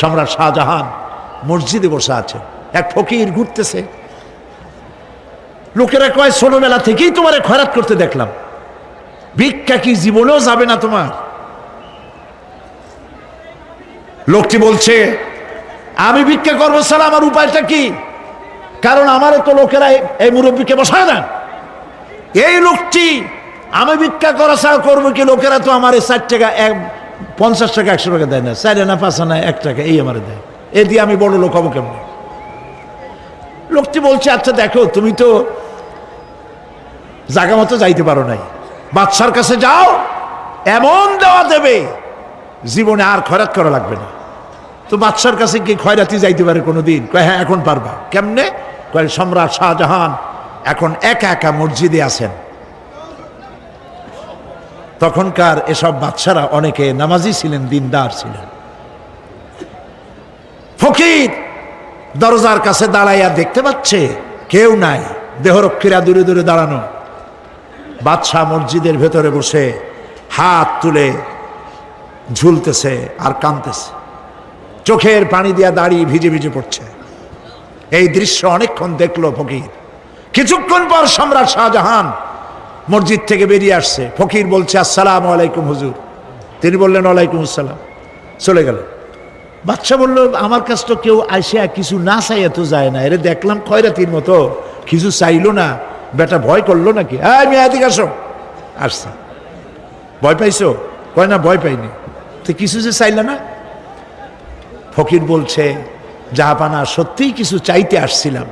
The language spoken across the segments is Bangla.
সম্রাট শাহজাহান মসজিদে বসে আছে, এক ফকির ঘুরতেছে। লোকেরা কয় ছোটবেলা থেকেই তোমারে খয়রাত করতে দেখলাম, ভিক্ষা কি জীবনেও যাবে না তোমার? লোকটি বলছে আমি ভিক্ষা করবো ছাড়া আমার উপায়টা কি? কারণ আমারও তো লোকেরা এই মুরব্বীকে বসায় না। এই লোকটি আমি ভিক্ষা করা ছাড়া করবো কি? লোকেরা তো আমার 60 টাকা 50 টাকা 100 টাকা দেয় না, 4 আনা 5 আনা 1 টাকা এই আমার দেয়, এ দিয়ে আমি বড় লোক হবো কেমন? লোকটি বলছে আচ্ছা দেখো, তুমি তো জায়গা মতো যাইতে পারো নাই, বাদশার কাছে যাও, এমন দেওয়া দেবে জীবনে আর খয়রাত করা লাগবে না। তো বাদশার কাছে কি খয়রাতি যাইতে পারে কোনোদিন? কয় হ্যাঁ এখন পারবা। কেমনে? কয় সম্রাট শাহজাহান এখন একা একা মসজিদে আছেন। তখনকার এসব বাদশারা অনেকে নামাজি ছিলেন, দিনদার ছিলেন। ফকির দরজার কাছে দাঁড়াইয়া দেখতে পাচ্ছে কেউ নাই, দেহরক্ষীরা দূরে দূরে দাঁড়ানো। বাদশাহ মসজিদের ভেতরে বসে হাত তুলে ঝুলতেছে আর কাঁদতেছে, চোখের পানি দিয়া দাঁড়িয়ে ভিজে ভিজে পড়ছে। এই দৃশ্য অনেকক্ষণ দেখলো ফকির। কিছুক্ষণ পর সম্রাট শাহজাহান মসজিদ থেকে বেরিয়ে আসছে। ফকির বলছে আসসালামু আলাইকুম হুজুর। তিনি বললেন ওয়ালাইকুম আসসালাম, চলে গেল। বাদশা বলল আমার কাছে তো কেউ আইসা কিছু না চাইয়া তো যায় না, এরে দেখলাম খয়রাতির মতো কিছু চাইলো না, বেটা ভয় করলো নাকি? হ্যাঁ আমি এদিকে আসো। আসছে। ভয় পাইছো? কয় না ভয় পাইনি। তো কিছু যে চাইলে না? ফকির বলছে জাহাপানা সত্যিই কিছু চাইতে আসছিলাম,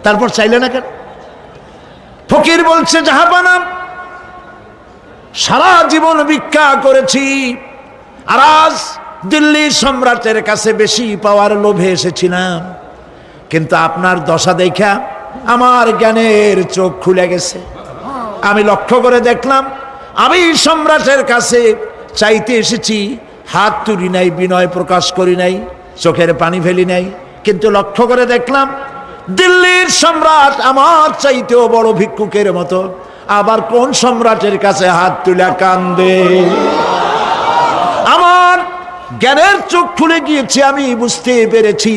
তারপর চাইলে না কেন? ফকির বলছে জাহাপানা সারা জীবন ভিক্ষা করেছি, আর আজ দিল্লির সম্রাটের কাছে বেশি পাওয়ার লোভে এসেছিলাম, কিন্তু আপনার দশা দেখা আমার জ্ঞানের চোখ খুলে গেছে। আমি লক্ষ্য করে দেখলাম আমি সম্রাটের কাছে চাইতে এসেছি, হাত তুলি নাই, বিনয় প্রকাশ করি নাই, চোখের পানি ফেলি নাই, কিন্তু লক্ষ্য করে দেখলাম দিল্লির সম্রাট আমার চাইতেও বড় ভিক্ষুকের মতো। আবার কোন সম্রাটের কাছে হাত তুলে কান্দে? আমার জ্ঞানের চোখ খুলে গিয়েছে, আমি বুঝতে পেরেছি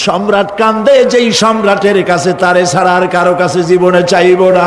সম্রাট কান্দে যেই সম্রাটের কাছে, তারে ছাড়া আর কারো কাছে জীবনে চাইব না।